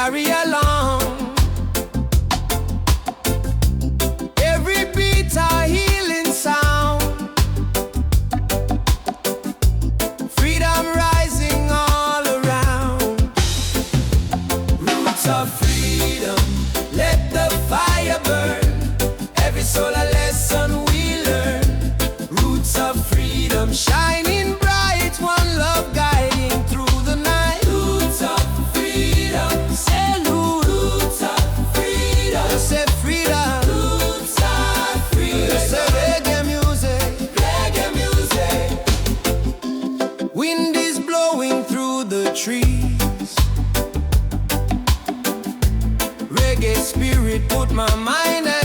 carry along. Every beat a healing sound. Freedom rising all around. Roots of freedom, let the fire burn. Every soul a lesson we learn. Roots of freedom, shining bright. One love guiding through the night. Roots of freedom, salute. Roots of freedom, you say freedom. Roots of freedom, you say reggae music. Reggae music. Wind is blowing through the trees. Reggae spirit put my mind at